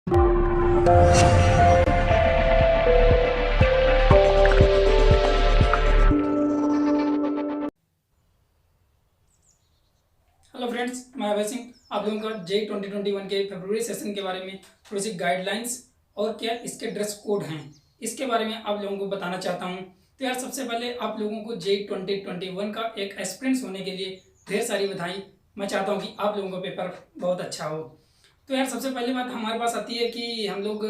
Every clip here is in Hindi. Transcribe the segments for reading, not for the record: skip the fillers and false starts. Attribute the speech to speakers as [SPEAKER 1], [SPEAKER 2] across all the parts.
[SPEAKER 1] हेलो फ्रेंड्स, मैं अभय सिंह आप लोगों का जे 2021 के फरवरी सेशन के बारे में थोड़ी सी गाइडलाइंस और क्या इसके ड्रेस कोड हैं इसके बारे में आप लोगों को बताना चाहता हूं। तो यार सबसे पहले आप लोगों को जे 2021 का एक एक्सपीरियंस होने के लिए ढेर सारी बधाई। मैं चाहता हूं कि आप लोगों का पेपर बहुत अच्छा हो। तो यार सबसे पहली बात हमारे पास आती है कि हम लोग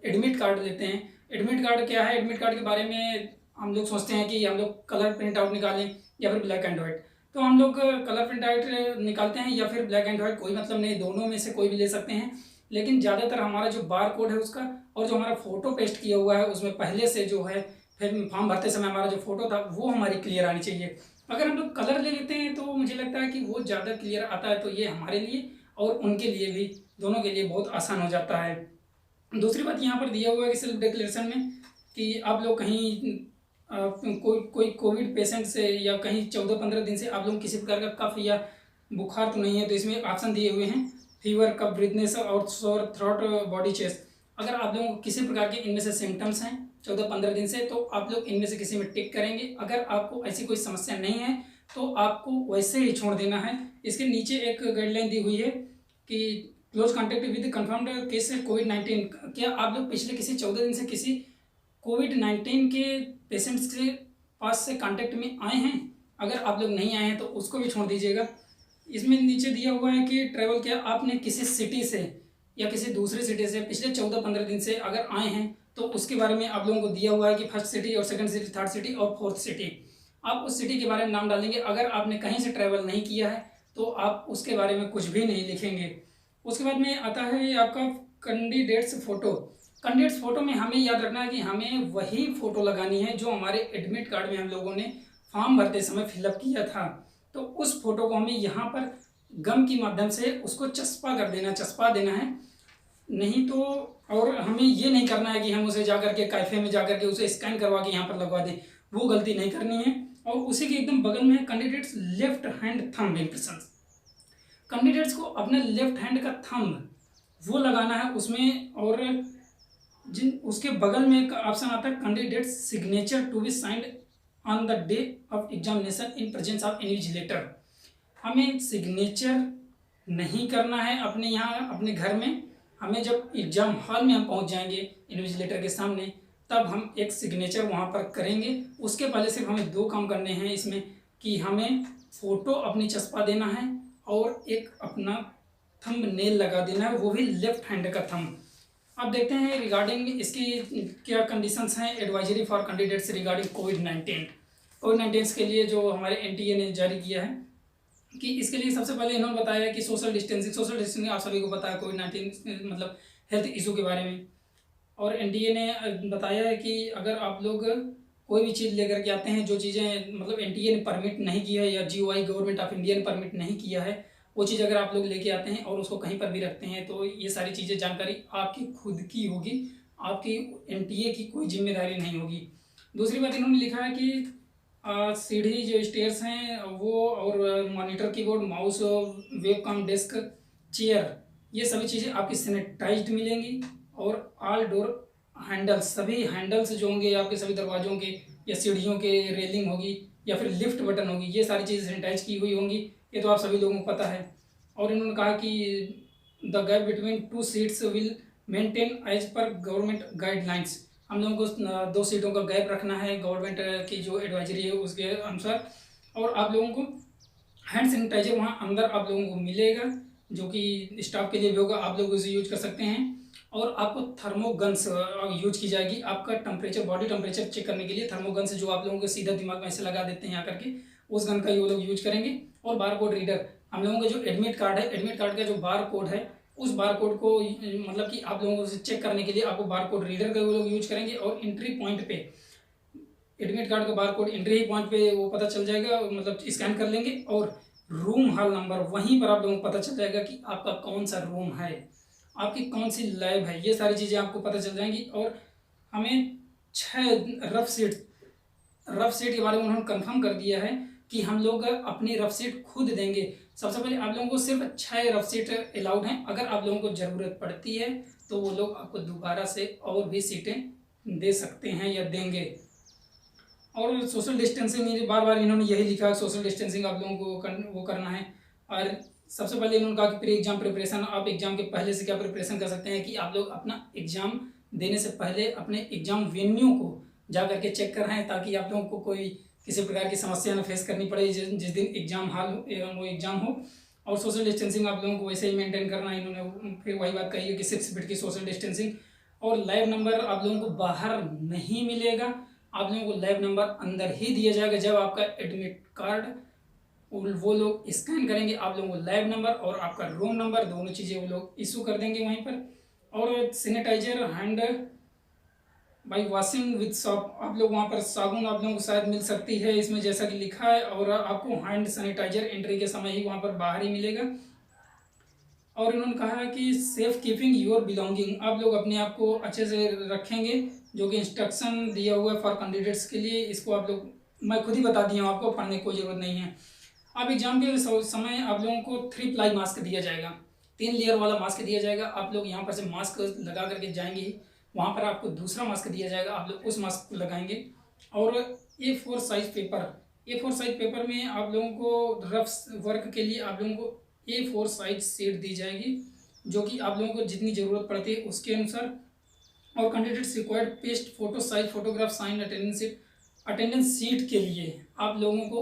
[SPEAKER 1] एडमिट कार्ड लेते हैं। एडमिट कार्ड क्या है? एडमिट कार्ड के बारे में हम लोग सोचते हैं कि हम लोग कलर प्रिंट आउट निकालें या फिर ब्लैक एंड व्हाइट। तो हम लोग कलर प्रिंट आउट निकालते हैं या फिर ब्लैक एंड व्हाइट, कोई मतलब नहीं, दोनों में से कोई भी ले सकते हैं। लेकिन ज़्यादातर हमारा जो बार कोड है उसका और जो हमारा फोटो पेस्ट किया हुआ है उसमें पहले से जो है, फिर फॉर्म भरते समय हमारा जो फोटो था वो हमारी क्लियर आनी चाहिए। अगर हम लोग कलर ले लेते हैं तो मुझे लगता है कि वो ज़्यादा क्लियर आता है, तो ये हमारे लिए और उनके लिए भी, दोनों के लिए बहुत आसान हो जाता है। दूसरी बात यहाँ पर दिया हुआ है कि सेल्फ डिक्लेरेशन में कि आप लोग कहीं कोई कोविड पेशेंट से या कहीं 14-15 दिन से आप लोग किसी प्रकार का कफ या बुखार तो नहीं है, तो इसमें ऑप्शन दिए हुए हैं फीवर, कफ, ब्रीथनेस और सोर थ्रोट, बॉडी चेस्ट। अगर आप लोगों को किसी प्रकार के इनमें से सिम्टम्स हैं 14-15 दिन से, तो आप लोग इनमें से किसी में टिक करेंगे। अगर आपको ऐसी कोई समस्या नहीं है तो आपको वैसे ही छोड़ देना है। इसके नीचे एक गाइडलाइन दी हुई है कि close contact with confirmed case कोविड-19। क्या आप लोग पिछले किसी 14 दिन से किसी कोविड-19 के पेशेंट्स के पास से कांटेक्ट में आए हैं? अगर आप लोग नहीं आए हैं तो उसको भी छोड़ दीजिएगा। इसमें नीचे दिया हुआ है कि ट्रैवल, क्या आपने किसी सिटी से या किसी दूसरे सिटी से पिछले 14-15 दिन से अगर आए हैं तो उसके बारे में आप लोगों को दिया हुआ है कि फर्स्ट सिटी और सेकंड सिटी, थर्ड सिटी और फोर्थ सिटी। आप उस सिटी के बारे में नाम डालेंगे। अगर आपने कहीं से ट्रैवल नहीं किया है तो आप उसके बारे में कुछ भी नहीं लिखेंगे। उसके बाद में आता है आपका कैंडिडेट्स फोटो। कैंडिडेट्स फोटो में हमें याद रखना है कि हमें वही फोटो लगानी है जो हमारे एडमिट कार्ड में हम लोगों ने फॉर्म भरते समय फिलअप किया था। तो उस फोटो को हमें यहाँ पर गम की माध्यम से उसको चस्पा देना है। नहीं तो, और हमें ये नहीं करना है कि हम उसे जाकर के कैफे में जाकर के उसे स्कैन करवा के यहाँ पर लगवा दें, वो गलती नहीं करनी है। और उसी के एकदम बगल में है candidates left hand thumb impression. Candidates को अपने लेफ्ट हैंड का थंब वो लगाना है उसमें। और जिन उसके बगल में एक ऑप्शन आता है candidate signature to be signed on the day of examination in presence of invigilator. हमें सिग्नेचर नहीं करना है अपने यहाँ अपने घर में। हमें जब एग्जाम हॉल में हम पहुँच जाएंगे इन्विजिलेटर के सामने, तब हम एक सिग्नेचर वहाँ पर करेंगे। उसके पहले सिर्फ हमें दो काम करने हैं इसमें, कि हमें फ़ोटो अपनी चस्पा देना है और एक अपना थंब नेल लगा देना है, वो भी लेफ्ट हैंड का थंब। अब देखते हैं रिगार्डिंग इसकी क्या कंडीशंस हैं एडवाइजरी फॉर कैंडिडेट्स रिगार्डिंग कोविड-19 के लिए जो हमारे एनटीए ने जारी किया है। कि इसके लिए सबसे पहले इन्होंने बताया कि सोशल डिस्टेंसिंग आप सभी को पता है कोविड-19 मतलब हेल्थ इशू के बारे में। और एनटीए ने बताया है कि अगर आप लोग कोई भी चीज़ लेकर के आते हैं, जो चीज़ें मतलब एनटीए ने परमिट नहीं किया है या जीओआई गवर्नमेंट ऑफ इंडिया ने परमिट नहीं किया है, वो चीज़ अगर आप लोग लेके आते हैं और उसको कहीं पर भी रखते हैं तो ये सारी चीज़ें जानकारी आपकी खुद की होगी, आपकी एनटीए की कोई जिम्मेदारी नहीं होगी। दूसरी बात इन्होंने लिखा है कि सीढ़ी जो स्टेयर्स हैं वो, और monitor keyboard, mouse, webcam, desk, chair, ये सभी चीज़ें आपकी सैनिटाइज्ड मिलेंगी। और ऑल डोर हैंडल्स, सभी हैंडल्स जो होंगे आपके सभी दरवाजों के या सीढ़ियों के, रेलिंग होगी या फिर लिफ्ट बटन होगी, ये सारी चीज़ें सैनिटाइज की हुई होंगी। ये तो आप सभी लोगों को पता है। और इन्होंने कहा कि the gap between two seats will maintain as per government guidelines. हम लोगों को दो सीटों का गैप रखना है गवर्नमेंट की जो एडवाइजरी है उसके अनुसार। और आप लोगों को हैंड सैनिटाइजर वहाँ अंदर आप लोगों को मिलेगा, जो कि स्टाफ के लिए भी होगा, आप लोग उसे यूज कर सकते हैं। और आपको थर्मोगन्स यूज की जाएगी आपका टेम्परेचर, बॉडी टेम्परेचर चेक करने के लिए। थर्मोगन्स जो आप लोगों को सीधा दिमाग में ऐसे लगा देते हैं यहाँ करके, उस गन का ये वो लोग यूज करेंगे। और बार कोड रीडर, हम लोगों का जो एडमिट कार्ड है, एडमिट कार्ड का जो बार कोड है, उस बार कोड को मतलब कि आप लोगों को चेक करने के लिए आपको बार कोड रीडर का वो लोग यूज करेंगे। और एंट्री पॉइंट पे एडमिट कार्ड का बार कोड एंट्री पॉइंट पे वो पता चल जाएगा, मतलब स्कैन कर लेंगे। और रूम हॉल नंबर, वहीं पर आप लोगों को पता चल जाएगा कि आपका कौन सा रूम है, आपकी कौन सी लैब है, ये सारी चीज़ें आपको पता चल जाएंगी। और हमें 6 रफ सीट के बारे में उन्होंने कंफर्म कर दिया है कि हम लोग अपनी रफ सीट खुद देंगे। सबसे पहले आप लोगों को सिर्फ 6 रफ सीट अलाउड हैं। अगर आप लोगों को ज़रूरत पड़ती है तो वो लोग आपको दोबारा से और भी सीटें दे सकते हैं या देंगे। और सोशल डिस्टेंसिंग बार बार इन्होंने यही लिखा है, सोशल डिस्टेंसिंग आप लोगों को वो करना है। और सबसे पहले इन्होंने कहा कि प्री एग्जाम प्रिपरेशन, आप एग्जाम के पहले से क्या प्रिपरेशन कर सकते हैं कि आप लोग अपना एग्जाम देने से पहले अपने एग्जाम वेन्यू को जा करके चेक कराएं, ताकि आप लोगों को कोई किसी प्रकार की समस्या न फेस करनी पड़े जिस दिन एग्जाम वो एग्जाम हो। और सोशल डिस्टेंसिंग आप लोगों को वैसे ही मेंटेन करना है। इन्होंने फिर वही बात कही है कि 6 फीट की सोशल डिस्टेंसिंग। और लाइव नंबर आप लोगों को बाहर नहीं मिलेगा, आप लोगों को लाइव नंबर अंदर ही दिया जाएगा। जब आपका एडमिट कार्ड वो लोग स्कैन करेंगे, आप लोगों को लाइव नंबर और आपका रूम नंबर दोनों चीज़ें वो लोग इशू कर देंगे वहीं पर। और sanitizer hand by washing with soap, आप लोग वहाँ पर साबुन आप लोगों को शायद मिल सकती है इसमें जैसा कि लिखा है। और आपको हैंड सैनिटाइजर एंट्री के समय ही वहाँ पर बाहर ही मिलेगा। और इन्होंने कहा है कि सेफ कीपिंग योर बिलोंगिंग, आप लोग अपने आप को अच्छे से रखेंगे, जो कि इंस्ट्रक्शन दिया हुआ है फॉर कैंडिडेट्स के लिए। इसको आप लोग मैं खुद ही बता दिया हूँ, आपको पढ़ने की कोई ज़रूरत नहीं है। अब एग्जाम के समय आप लोगों को 3 प्लाई मास्क दिया जाएगा, 3 लेयर वाला मास्क दिया जाएगा। आप लोग यहाँ पर से मास्क लगा करके जाएंगे, वहाँ पर आपको दूसरा मास्क दिया जाएगा, आप लोग उस मास्क को लगाएंगे। और A4 size paper, A4 size paper में आप लोगों को रफ वर्क के लिए आप लोगों को A4 साइज शीट दी जाएगी, जो कि आप लोगों को जितनी ज़रूरत पड़ती है उसके अनुसार। और candidates required paste photo size photograph sign attendance sheet के लिए आप लोगों को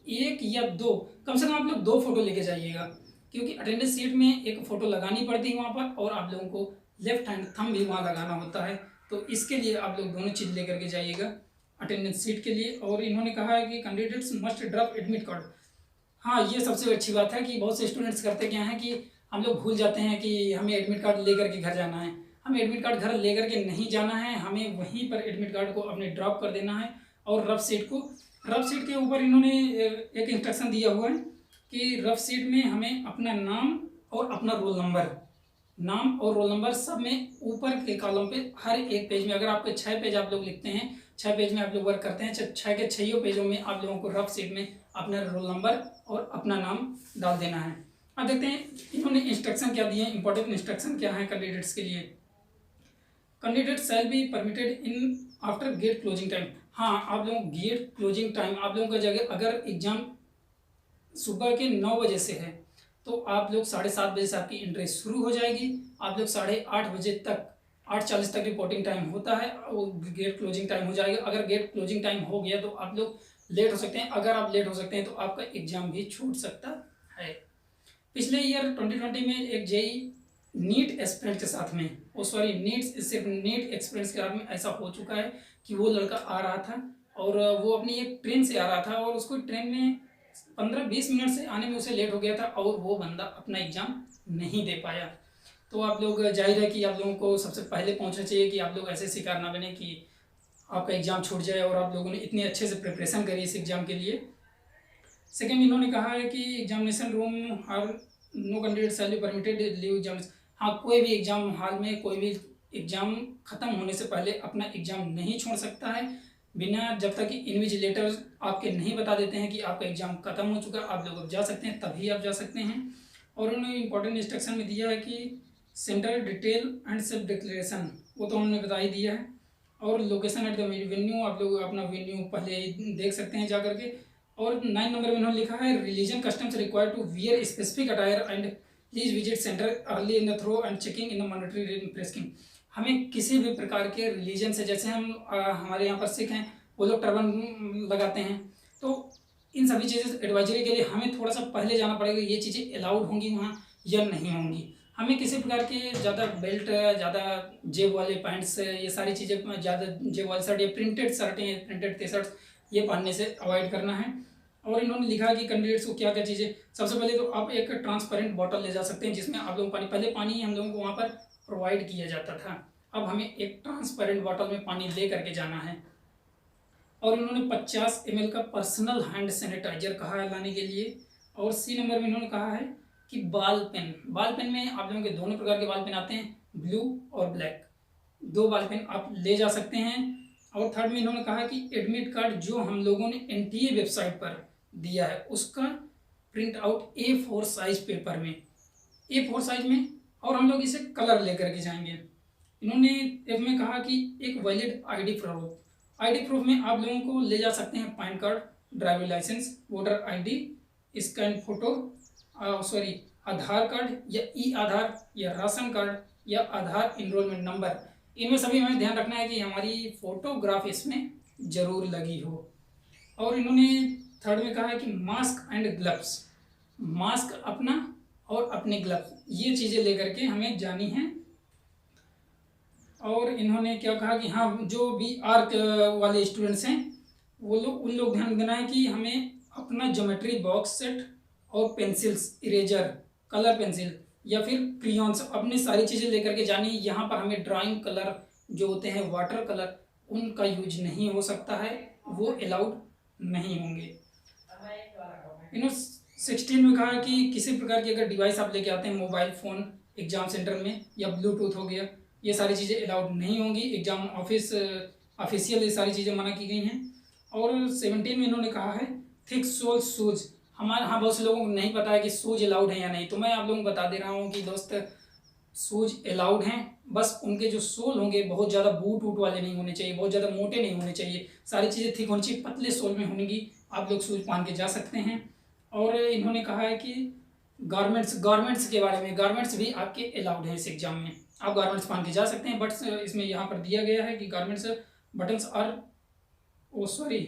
[SPEAKER 1] 1 या 2, कम से कम आप लोग 2 फोटो लेके जाइएगा, क्योंकि अटेंडेंस शीट में एक फ़ोटो लगानी पड़ती है वहाँ पर, और आप लोगों को लेफ्ट हैंड थंब भी वहाँ लगाना होता है। तो इसके लिए आप लोग दोनों चीज़ लेकर के जाइएगा अटेंडेंस शीट के लिए। और इन्होंने कहा है कि candidates must drop admit card. हाँ, ये सबसे अच्छी बात है कि बहुत से स्टूडेंट्स करते क्या हैं कि हम लोग भूल जाते हैं कि हमें एडमिट कार्ड लेकर के घर जाना है। हमें एडमिट कार्ड घर लेकर के नहीं जाना है, हमें वहीं पर एडमिट कार्ड को अपने ड्रॉप कर देना है। और रफ शीट के ऊपर इन्होंने एक इंस्ट्रक्शन दिया हुआ है कि रफ शीट में हमें अपना नाम और अपना रोल नंबर सब में ऊपर के कॉलम पे हर एक पेज में, अगर आपके 6 पेज आप लोग लिखते हैं, 6 पेज में आप लोग वर्क करते हैं, 6 के 6 पेजों में आप लोगों को रफ शीट में अपना रोल नंबर और अपना नाम डाल देना है। अब देखते हैं इन्होंने इंस्ट्रक्शन क्या दिए हैं, इंपॉर्टेंट इंस्ट्रक्शन क्या है कैंडिडेट्स के लिए। Candidate shall be permitted in after gate closing time. हाँ, आप लोग गेट क्लोजिंग टाइम आप लोगों का जगह, अगर एग्जाम सुबह के 9 बजे से है तो आप लोग 7:30 बजे से आपकी एंट्री शुरू हो जाएगी। आप लोग 8:30 बजे तक 8:40 तक रिपोर्टिंग टाइम होता है, वो गेट क्लोजिंग टाइम हो जाएगा। अगर गेट क्लोजिंग टाइम हो गया तो आप लोग लेट हो सकते हैं, अगर आप लेट हो सकते हैं तो आपका एग्जाम भी छूट सकता है। पिछले ईयर 2020 में एक जेई नीट एस्पिरेंट के साथ में, सिर्फ नीट एक्सपीरियंस के साथ में ऐसा हो चुका है कि वो लड़का आ रहा था और वो अपनी एक ट्रेन से आ रहा था और उसको ट्रेन में 15-20 मिनट से आने में उसे लेट हो गया था और वो बंदा अपना एग्जाम नहीं दे पाया। तो आप लोग जाहिर है कि आप लोगों को सबसे पहले पहुंचना चाहिए कि आप लोग ऐसे शिकार ना बने कि आपका एग्जाम छूट जाए, और आप लोगों ने इतने अच्छे से प्रिपरेशन करी इस एग्जाम के लिए। सेकेंड, इन्होंने कहा है कि examination room here no candidate shall be permitted leave exam. हाँ, कोई भी एग्जाम हॉल में कोई भी एग्जाम खत्म होने से पहले अपना एग्जाम नहीं छोड़ सकता है, बिना जब तक कि इन्विजिलेटर आपके नहीं बता देते हैं कि आपका एग्जाम खत्म हो चुका है, आप लोग अब जा सकते हैं, तभी आप जा सकते हैं। और उन्होंने इंपॉर्टेंट इंस्ट्रक्शन में दिया है कि centre detail and self declaration, वो तो उन्होंने बता ही दिया है। और लोकेशन एट द वेन्यू, आप लोग अपना वेन्यू पहले ही देख सकते हैं जा करके। और 9 नंबर में उन्होंने लिखा है religion customs required to wear specific attire and please visit centre early in the throw and checking in the mandatory prescreening. हमें किसी भी प्रकार के रिलीजन से, जैसे हमारे यहाँ पर सिख हैं, वो लोग टर्बन लगाते हैं, तो इन सभी चीज़ें एडवाइजरी के लिए हमें थोड़ा सा पहले जाना पड़ेगा, ये चीज़ें अलाउड होंगी वहाँ या नहीं होंगी। हमें किसी प्रकार के ज़्यादा बेल्ट, ज़्यादा जेब वाले पैंट्स, ये सारी चीज़ें, ज़्यादा जेब वाली शर्ट या प्रिंटेड शर्टें, प्रिंटेड टी शर्ट्स, ये पहनने से अवॉइड करना है। और इन्होंने लिखा कि कैंडिडेट्स को क्या क्या चीज़ें, सबसे पहले तो आप एक ट्रांसपेरेंट बॉटल ले जा सकते हैं जिसमें आप लोग पहले पानी हम लोगों को वहाँ पर प्रोवाइड किया जाता था, अब हमें एक ट्रांसपेरेंट बॉटल में पानी ले करके जाना है। और इन्होंने 50 ml का पर्सनल हैंड सैनिटाइजर कहा है लाने के लिए। और सी नंबर में इन्होंने कहा है कि बाल पेन में आप लोगों के दोनों प्रकार के बाल पेन आते हैं, ब्लू और ब्लैक, 2 बाल पेन आप ले जा सकते हैं। और थर्ड में इन्होंने कहा कि एडमिट कार्ड जो हम लोगों ने NTA वेबसाइट पर दिया है उसका print out A4 size paper में, A4 साइज में और हम लोग इसे कलर लेकर के जाएंगे। इन्होंने इसमें कहा कि एक वैलिड आईडी प्रूफ में आप लोगों को ले जा सकते हैं PAN card, driving licence, voter ID, scan photo, sorry Aadhaar card या ई आधार या राशन कार्ड या आधार इनरोलमेंट नंबर। इनमें सभी हमें ध्यान रखना है कि हमारी फोटोग्राफ इसमें जरूर लगी हो। और इन्होंने थर्ड में कहा है कि मास्क एंड ग्लव्स, मास्क अपना और अपने ग्लव्स, ये चीज़ें लेकर के हमें जानी है। और इन्होंने क्या कहा कि हाँ, जो भी आर्ट वाले स्टूडेंट्स हैं वो लोग, उन लोग ध्यान देना है कि हमें अपना ज्योमेट्री बॉक्स सेट और पेंसिल्स, इरेजर, कलर पेंसिल या फिर क्रियॉन्स, अपनी सारी चीज़ें लेकर के जानी। यहाँ पर हमें ड्राइंग कलर जो होते हैं, वाटर कलर, उनका यूज नहीं हो सकता है, वो अलाउड नहीं होंगे। इन्होंने 16 में कहा कि किसी प्रकार की अगर डिवाइस आप लेके आते हैं, मोबाइल फ़ोन एग्जाम सेंटर में या ब्लूटूथ हो गया, ये सारी चीज़ें अलाउड नहीं होंगी। एग्जाम ऑफिशियल ये सारी चीज़ें मना की गई हैं। और 17 में इन्होंने कहा है थिक सोल शूज़। हमारे यहाँ बहुत से लोगों को नहीं पता है कि शूज अलाउड है या नहीं, तो मैं आप लोगों को बता दे रहा हूँ कि दोस्त, शूज अलाउड हैं, बस उनके जो सोल होंगे बहुत ज़्यादा बूट वूट वाले नहीं होने चाहिए, बहुत ज़्यादा मोटे नहीं होने चाहिए, सारी चीज़ें थिक होनी चाहिए, पतले सोल में होंगी, आप लोग शूज पहन के जा सकते हैं। और इन्होंने कहा है कि गारमेंट्स के बारे में, गारमेंट्स भी आपके अलाउड हैं इस एग्जाम में, आप गारमेंट्स पहन के जा सकते हैं। बट इसमें यहाँ पर दिया गया है कि garments buttons are, oh sorry,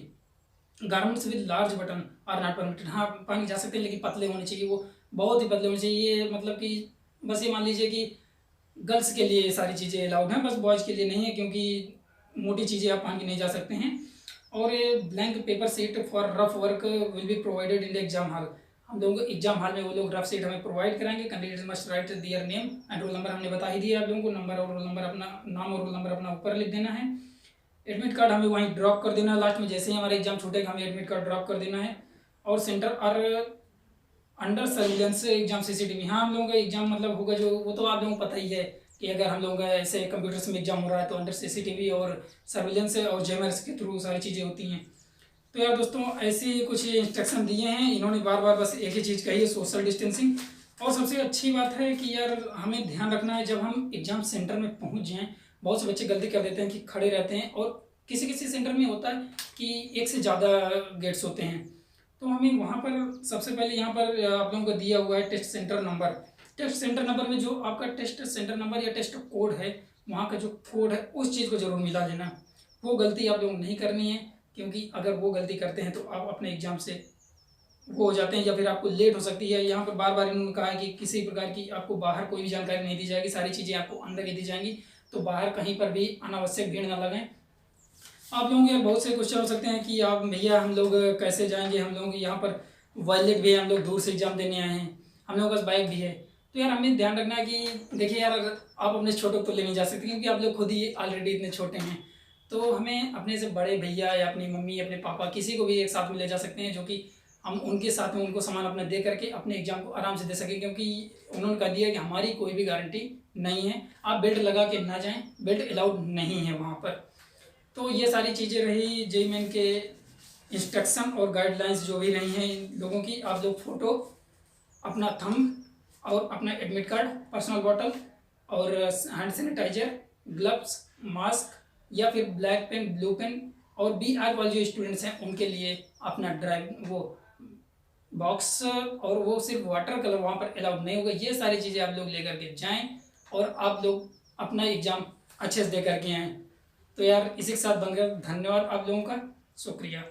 [SPEAKER 1] garments with large button are not permitted. हाँ, पहन के जा सकते हैं, लेकिन पतले होने चाहिए, वो बहुत ही पतले होने चाहिए। ये मतलब कि बस ये मान लीजिए कि गर्ल्स के लिए सारी चीज़ें अलाउड हैं, बस बॉयज़ के लिए नहीं है, क्योंकि मोटी चीज़ें आप पहन के नहीं जा सकते हैं। और blank paper sheet for rough work will be provided in the exam hall. हम लोगों को एग्जाम हॉल में वो लोग रफ सीट हमें प्रोवाइड कराएंगे। Candidates must write their name and roll number, हमने बता ही दिया आप लोगों को, नंबर और रोल नंबर अपना, नाम और रोल नंबर अपना ऊपर लिख देना है। एडमिट कार्ड हमें वहीं ड्रॉप कर देना है, लास्ट में जैसे ही हमारा एग्जाम छूटेगा हमें एडमिट कार्ड ड्रॉप कर देना है। और सेंटर और अंडर सर्विलेंस एग्जाम सीसीटीवी। हाँ, हम लोगों का एग्जाम मतलब होगा जो, वो तो आप लोगों को पता ही है कि अगर हम लोगों का ऐसे कंप्यूटर्स में एग्जाम हो रहा है तो अंडर सीसीटीवी और सर्विलेंस और जेमर्स के थ्रू सारी चीज़ें होती हैं। तो यार दोस्तों, ऐसे कुछ इंस्ट्रक्शन दिए हैं इन्होंने, बार बार बस एक ही चीज़ कही है, सोशल डिस्टेंसिंग। और सबसे अच्छी बात है कि यार हमें ध्यान रखना है जब हम एग्जाम सेंटर में पहुंच जाएं, बहुत से बच्चे गलती कर देते हैं कि खड़े रहते हैं, और किसी किसी सेंटर में होता है कि एक से ज़्यादा गेट्स होते हैं, तो हमें वहाँ पर सबसे पहले यहाँ पर आप लोगों को दिया हुआ है test centre number. Test centre number में जो आपका टेस्ट सेंटर नंबर या टेस्ट कोड है, वहाँ का जो कोड है उस चीज़ को जरूर मिला लेना। वो गलती आप लोगों को नहीं करनी है, क्योंकि अगर वो गलती करते हैं तो आप अपने एग्जाम से वो हो जाते हैं या फिर आपको लेट हो सकती है। यहाँ पर बार बार इन्होंने कहा है कि किसी प्रकार की आपको बाहर कोई भी जानकारी नहीं दी जाएगी, सारी चीज़ें आपको अंदर ही दी जाएंगी, तो बाहर कहीं पर भी अनावश्यक भीड़ ना लगाएं। आप लोगों के बहुत से क्वेश्चन हो सकते हैं कि आप भैया हम लोग कैसे जाएंगे, हम लोगों की यहाँ पर वैलिड भी है, हम लोग दूर से एग्जाम देने आए हैं, हम लोगों के पास बाइक भी है। तो यार हमें ध्यान रखना है कि देखिए यार, अगर आप अपने छोटों को ले नहीं जा सकते, क्योंकि आप लोग खुद ही ऑलरेडी इतने छोटे हैं, तो हमें अपने से बड़े भैया या अपनी मम्मी, अपने पापा, किसी को भी एक साथ में ले जा सकते हैं, जो कि हम उनके साथ में उनको सामान अपना दे करके अपने एग्जाम को आराम से दे सकें। क्योंकि उन्होंने कह दिया कि हमारी कोई भी गारंटी नहीं है, आप बेल्ट लगा के ना जाएं, बेल्ट अलाउड नहीं है वहाँ पर। तो ये सारी चीज़ें रही जेईई मेन के इंस्ट्रक्शन और गाइडलाइंस जो भी रही हैं इन लोगों की। आप लोग फ़ोटो, अपना थंब और अपना एडमिट कार्ड, पर्सनल बॉटल और हैंड सैनिटाइजर, ग्लव्स, मास्क या फिर ब्लैक पेन, ब्लू पेन, और BR वाले जो स्टूडेंट्स हैं उनके लिए अपना वो बॉक्स, और वो सिर्फ वाटर कलर वहाँ पर अलाउड नहीं होगा। ये सारी चीज़ें आप लोग लेकर के जाएँ और आप लोग अपना एग्ज़ाम अच्छे से दे करके आएँ। तो यार इसी के साथ बनकर धन्यवाद आप लोगों का, शुक्रिया।